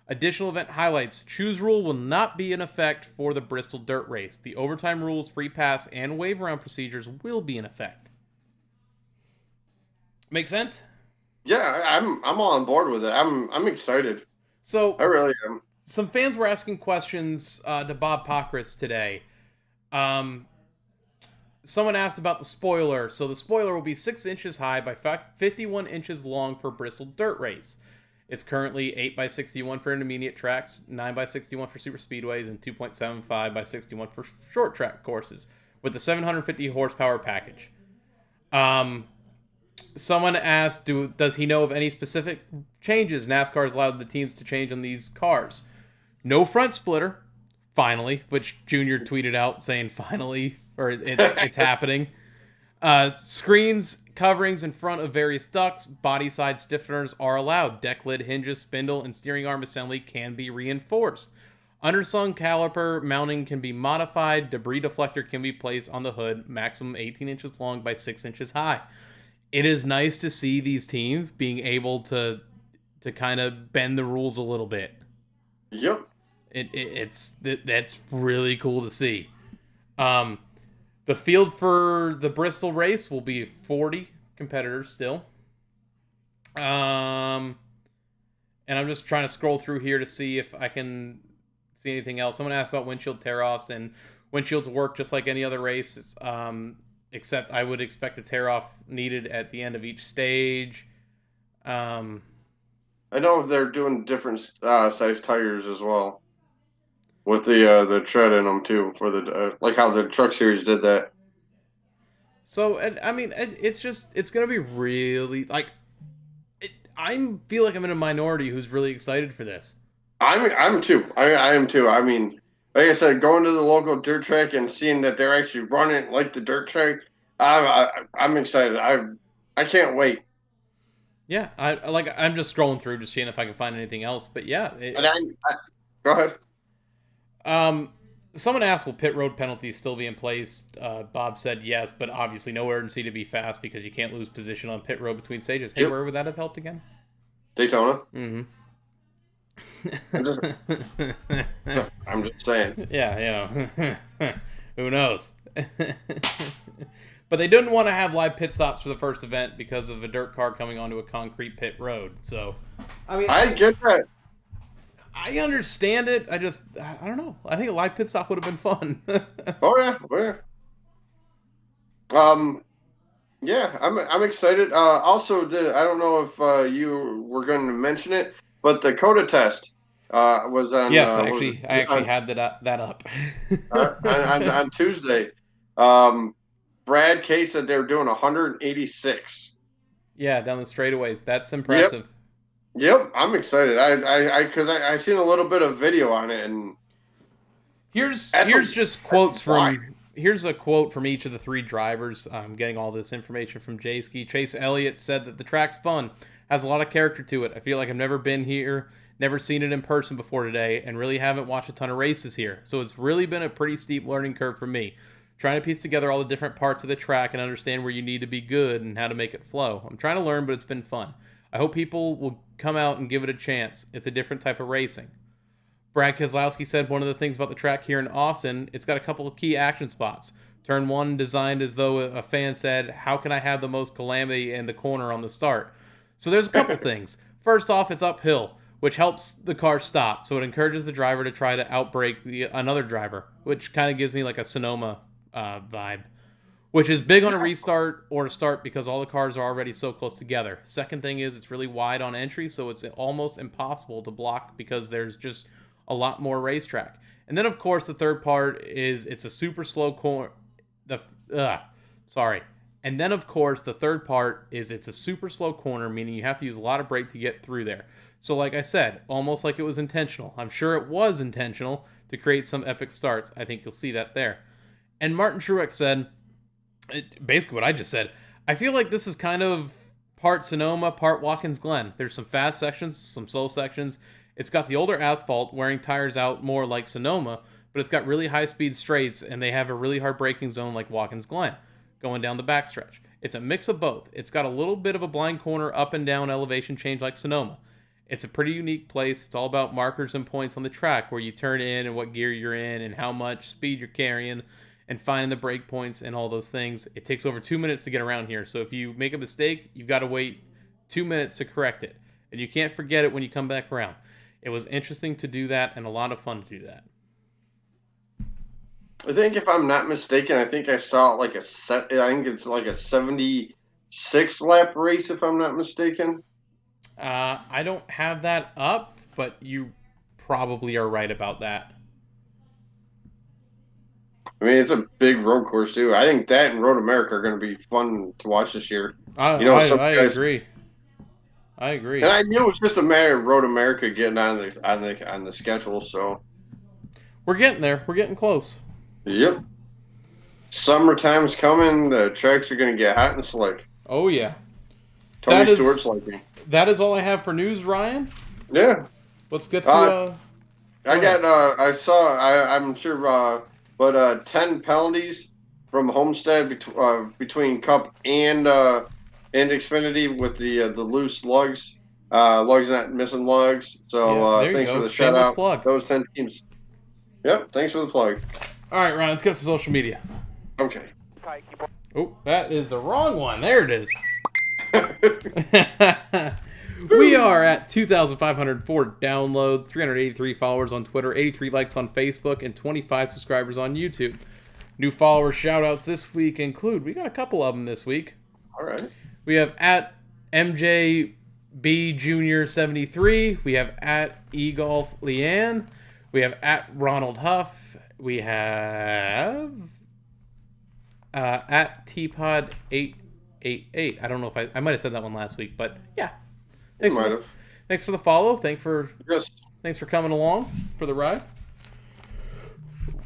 Additional event highlights. Choose rule will not be in effect for the Bristol Dirt Race. The overtime rules, free pass, and wave around procedures will be in effect. Make sense? Yeah, I'm all on board with it. I'm excited. So I really am. Some fans were asking questions to Bob Pockris today. Someone asked about the spoiler. So the spoiler will be 6 inches high by 51 inches long for Bristol Dirt Race. It's currently 8 by 61 for intermediate tracks, 9 by 61 for super speedways, and 2.75 by 61 for short track courses, with the 750 horsepower package. Someone asked, does he know of any specific changes NASCAR has allowed the teams to change on these cars? No front splitter, finally, which Junior tweeted out saying finally, or it's happening. Screens, coverings in front of various ducts, body side stiffeners are allowed. Deck lid hinges, spindle, and steering arm assembly can be reinforced. Underslung caliper mounting can be modified. Debris deflector can be placed on the hood, maximum 18 inches long by 6 inches high. It is nice to see these teams being able to kind of bend the rules a little bit. Yep. That's really cool to see. The field for the Bristol race will be 40 competitors still. And I'm just trying to scroll through here to see if I can see anything else. Someone asked about windshield tear-offs, and windshields work just like any other race. except I would expect a tear-off needed at the end of each stage. I know they're doing different size tires as well, with the tread in them too, for the like how the Truck Series did that. So, and I mean, it's going to be really, like, I feel like I'm in a minority who's really excited for this. I'm too. I am too. I mean, like I said, going to the local dirt track and seeing that they're actually running like the dirt track, I'm excited. I can't wait. Yeah, I'm just scrolling through, just seeing if I can find anything else. But yeah, Go ahead. Someone asked, will pit road penalties still be in place? Bob said yes, but obviously no urgency to be fast because you can't lose position on pit road between stages. Hey, where would that have helped again? Daytona. Mm-hmm. I'm just saying. Yeah, who knows? But they didn't want to have live pit stops for the first event because of a dirt car coming onto a concrete pit road. So, I mean, I get that. I understand it. I don't know. I think a live pit stop would have been fun. Oh yeah. Yeah, I'm excited. Also, I don't know if you were going to mention it, but the COTA test was on. Yes, I actually had that up on Tuesday. Brad Kay said they were doing 186. Yeah, down the straightaways. That's impressive. Yep, I'm excited. Because I seen a little bit of video on it, and here's just quotes from. Here's a quote from each of the three drivers. I'm getting all this information from J-Ski. Chase Elliott said that the track's fun, has a lot of character to it. I feel like I've never been here, never seen it in person before today, and really haven't watched a ton of races here. So it's really been a pretty steep learning curve for me, trying to piece together all the different parts of the track and understand where you need to be good and how to make it flow. I'm trying to learn, but it's been fun. I hope people will come out and give it a chance. It's a different type of racing. Brad Keselowski said one of the things about the track here in Austin, it's got a couple of key action spots. Turn 1 designed as though a fan said, how can I have the most calamity in the corner on the start? So there's a couple things. First off, it's uphill, which helps the car stop. So it encourages the driver to try to outbrake another driver, which kind of gives me like a Sonoma vibe, which is big on a restart or a start because all the cars are already so close together. Second thing is it's really wide on entry, so it's almost impossible to block because there's just a lot more racetrack. And then, of course, the third part is it's a super slow corner. And then, of course, the third part is it's a super slow corner, meaning you have to use a lot of brake to get through there. So, like I said, almost like it was intentional. I'm sure it was intentional to create some epic starts. I think you'll see that there. And Martin Truex said, basically what I just said, I feel like this is kind of part Sonoma, part Watkins Glen. There's some fast sections, some slow sections. It's got the older asphalt, wearing tires out more like Sonoma, but it's got really high-speed straights, and they have a really hard braking zone like Watkins Glen, going down the backstretch. It's a mix of both. It's got a little bit of a blind corner up and down elevation change like Sonoma. It's a pretty unique place. It's all about markers and points on the track where you turn in and what gear you're in and how much speed you're carrying and finding the brake points and all those things. It takes over 2 minutes to get around here, so if you make a mistake, you've got to wait 2 minutes to correct it, and you can't forget it when you come back around. It was interesting to do that and a lot of fun to do that. I think if I'm not mistaken, I think I saw like I think it's like a 76 lap race if I'm not mistaken. I don't have that up, but you probably are right about that. I mean, it's a big road course too. I think that and Road America are going to be fun to watch this year. I agree. I agree. And I knew it was just a matter of Road America getting on the schedule. So we're getting there. We're getting close. Yep. Summertime's coming. The tracks are going to get hot and slick. Oh yeah. Tony Stewart's liking. That is all I have for news, Ryan. Yeah. Let's get to. I'm sure. But 10 penalties from Homestead between Cup and Xfinity with the loose lugs. Lugs not missing lugs. So thanks for the shout out. Plug. Those 10 teams. Yep, thanks for the plug. All right, Ryan, let's get to social media. Okay. Oh, that is the wrong one. There it is. We are at 2,504 downloads, 383 followers on Twitter, 83 likes on Facebook, and 25 subscribers on YouTube. New follower shout-outs this week include, we got a couple of them this week. All right. We have at MJB Junior 73. We have at eGolf Leanne. We have at Ronald Huff. We have at Tpod 888. I don't know if I might have said that one last week, but yeah. Thanks for the follow. Thanks for coming along for the ride.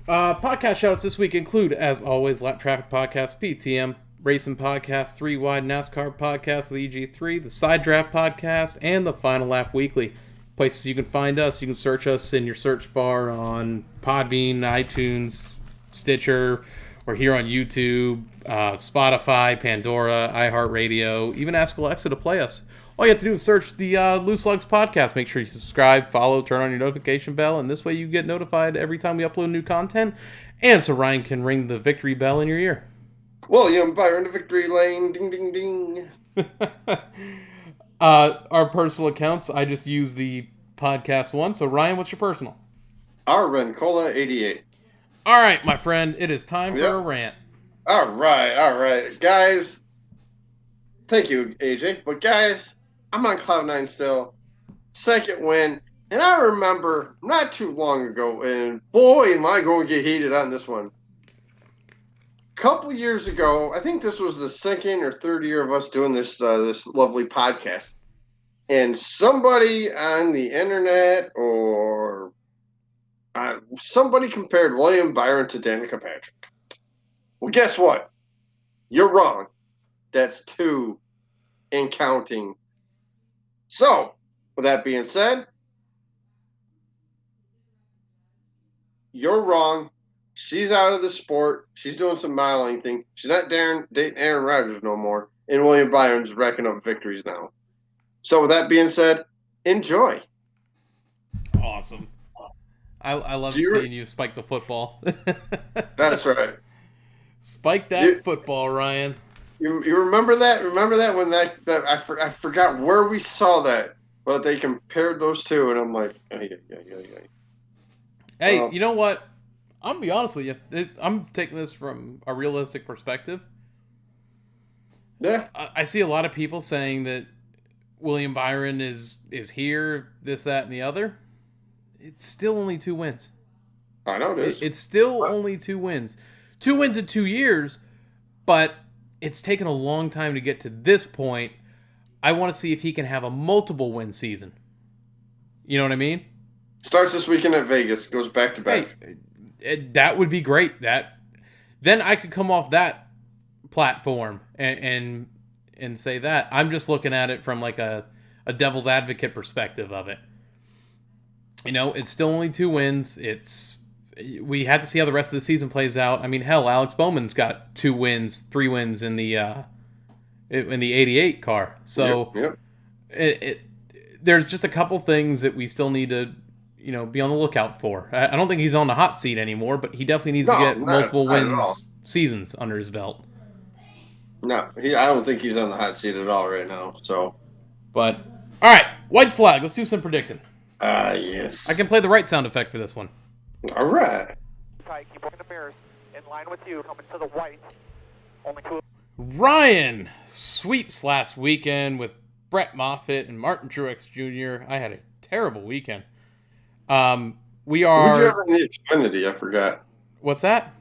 Podcast shoutouts this week include, as always, Lap Traffic Podcast, PTM, Racing Podcast, 3 Wide NASCAR Podcast with EG3, the Side Draft Podcast, and the Final Lap Weekly. Places you can find us. You can search us in your search bar on Podbean, iTunes, Stitcher. We're here on YouTube, Spotify, Pandora, iHeartRadio. Even ask Alexa to play us. All you have to do is search the Loose Lugs Podcast. Make sure you subscribe, follow, turn on your notification bell, and this way you get notified every time we upload new content. And so Ryan can ring the victory bell in your ear. William Byron to victory lane. Ding, ding, ding. Our personal accounts, I just use the podcast one. So Ryan, what's your personal? Rencola 88. All right, my friend, it is time for a rant. All right. Guys, thank you, AJ. But guys, I'm on Cloud 9 still. Second win. And I remember not too long ago, and boy, am I going to get heated on this one. A couple years ago, I think this was the second or third year of us doing this this lovely podcast. And somebody on the internet or somebody compared William Byron to Danica Patrick. Well, guess what? You're wrong. That's 2 and counting. So, with that being said, you're wrong. She's out of the sport. She's doing some modeling thing. She's not dating Aaron Rodgers no more. And William Byron's racking up victories now. So, with that being said, enjoy. Awesome. I love seeing you spike the football. That's right. Spike that football, Ryan. You remember that? Remember that when that I forgot where we saw that, but they compared those two, and I'm like, Hey, you know what? I'm gonna be honest with you. I'm taking this from a realistic perspective. Yeah. I see a lot of people saying that William Byron is here, this, that, and the other. It's still only 2 wins. I know it is. It's still only 2 wins. 2 wins in 2 years, but it's taken a long time to get to this point. I want to see if he can have a multiple win season. You know what I mean? Starts this weekend at Vegas. Goes back to back. Hey, that would be great. Then I could come off that platform and say that. I'm just looking at it from like a devil's advocate perspective of it. You know, it's still only 2 wins. We have to see how the rest of the season plays out. I mean, hell, Alex Bowman's got 3 wins in the 88 car. So there's just a couple things that we still need to, be on the lookout for. I don't think he's on the hot seat anymore, but he definitely needs to get multiple wins seasons under his belt. No, I don't think he's on the hot seat at all right now. So, but all right, white flag. Let's do some predicting. Yes. I can play the right sound effect for this one. All right. Tight, keep working the mirrors. In line with you, coming to the white. Only 2. Ryan sweeps last weekend with Brett Moffitt and Martin Truex Jr. I had a terrible weekend. We are. Who'd you have in the Xfinity? I forgot. What's that?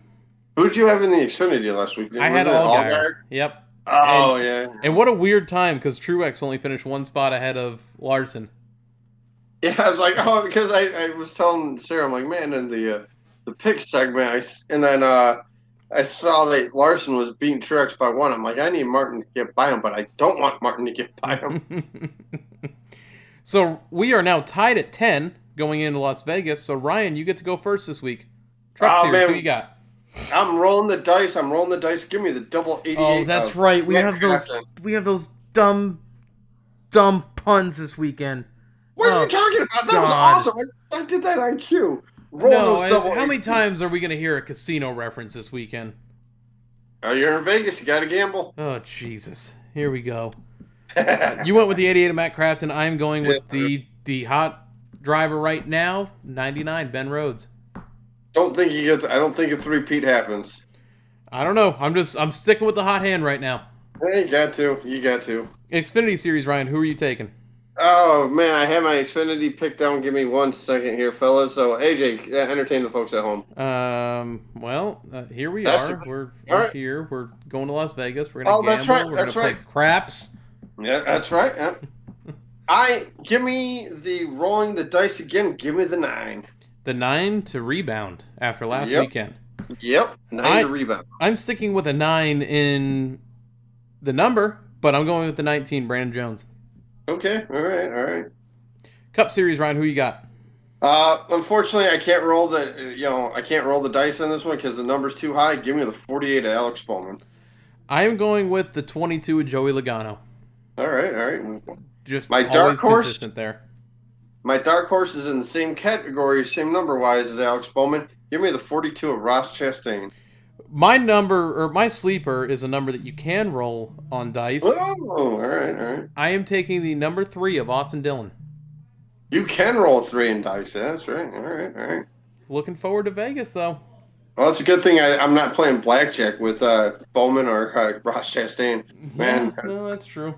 Who'd you have in the Xfinity last week? I had Allgaier. Yep. Oh, yeah. And what a weird time, because Truex only finished 1 spot ahead of Larson. Yeah, I was like, because I was telling Sarah, I'm like, man, in the pick segment, I saw that Larson was beating Truex by 1. I'm like, I need Martin to get by him, but I don't want Martin to get by him. So we are now tied at 10 going into Las Vegas. So Ryan, you get to go first this week. Truck Series, man. who you got? I'm rolling the dice. Give me the double 88. Oh, that's right. We have those dumb puns this weekend. What are you talking about? That was awesome. I did that on cue. How many times are we going to hear a casino reference this weekend? Oh, you're in Vegas. You got to gamble. Oh, Jesus. Here we go. You went with the 88 of Matt Crafton. I'm going with the hot driver right now, 99, Ben Rhodes. I don't think a three-peat happens. I don't know. I'm sticking with the hot hand right now. You got to. You got to. Xfinity Series, Ryan. Who are you taking? Oh, man, I have my Xfinity picked down. Give me 1 second here, fellas. So, AJ, entertain the folks at home. Here we That's are. it. We're All right. here. We're going to Las Vegas. We're going to gamble. That's right. We're That's going to right. play craps. Yeah, that's right. Yeah. Give me the rolling the dice again. Give me the 9. The 9 to rebound after last Yep. weekend. Yep, 9 to rebound. I'm sticking with a 9 in the number, but I'm going with the 19, Brandon Jones. Okay, all right. Cup Series, Ryan. Who you got? Unfortunately, I can't roll the dice on this one because the number's too high. Give me the 48 of Alex Bowman. I am going with the 22 of Joey Logano. All right. Just My always dark horse. consistent there. My dark horse is in the same category, same number-wise as Alex Bowman. Give me the 42 of Ross Chastain. My sleeper is a number that you can roll on dice. Oh, all right. I am taking the number 3 of Austin Dillon. You can roll 3 in dice. Yeah, that's right. All right. Looking forward to Vegas, though. Well, it's a good thing I'm not playing blackjack with Bowman or Ross Chastain. Man, No, that's true.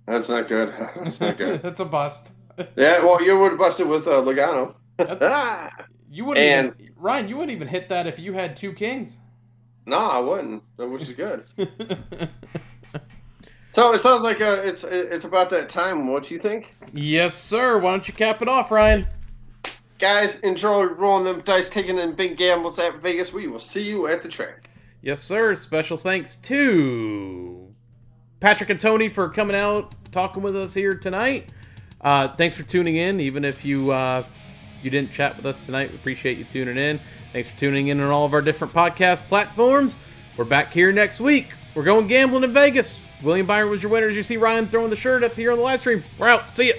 that's not good. That's not good. That's a bust. Yeah, well, you would have busted with Logano. You wouldn't Ryan, you wouldn't even hit that if you had 2 kings. No, I wouldn't, which is good. So it sounds like it's about that time. What do you think? Yes, sir. Why don't you cap it off, Ryan? Guys, enjoy rolling them dice, taking them big gambles at Vegas. We will see you at the track. Yes, sir. Special thanks to Patrick and Tony for coming out, talking with us here tonight. Thanks for tuning in, even if you didn't chat with us tonight. We appreciate you tuning in. Thanks for tuning in on all of our different podcast platforms. We're back here next week. We're going gambling in Vegas. William Byron was your winner. As you see Ryan throwing the shirt up here on the live stream. We're out. See ya.